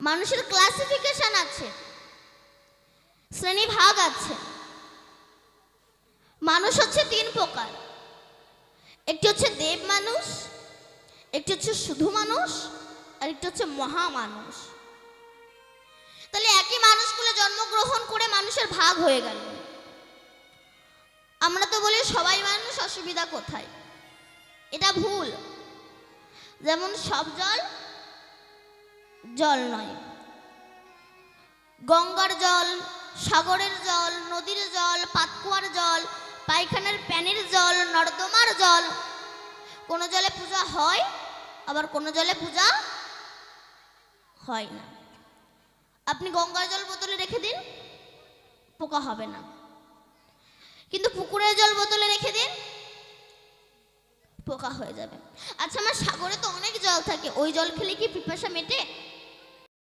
মানুষের ক্লাসিফিকেশন আছে, শ্রেণী ভাগ আছে। মানুষ হচ্ছে তিন প্রকার, একটি হচ্ছে দেব মানুষ, একটি হচ্ছে শুধু মানুষ, আর একটি হচ্ছে মহামানুষ। তাহলে একই মানুষগুলো জন্মগ্রহণ করে মানুষের ভাগ হয়ে গেল। আমরা তো বলি সবাই মানুষ, অসুবিধা কোথায়? এটা ভুল। যেমন সব জল জল নয়, গঙ্গার জল, সাগরের জল, নদীর জল, পাতকুয়ার জল, পায়খানার প্যানের জল, নর্দমার জল, কোনো জলে পূজা হয়, আবার কোনো জলে পূজা হয় না। আপনি গঙ্গার জল বোতলে রেখে দিন, পোকা হবে না, কিন্তু পুকুরের জল বোতলে রেখে দিন, পোকা হয়ে যাবে। আচ্ছা, আমার সাগরে তো অনেক জল থাকে, ওই জল খেলে কি পিপাসা মেটে?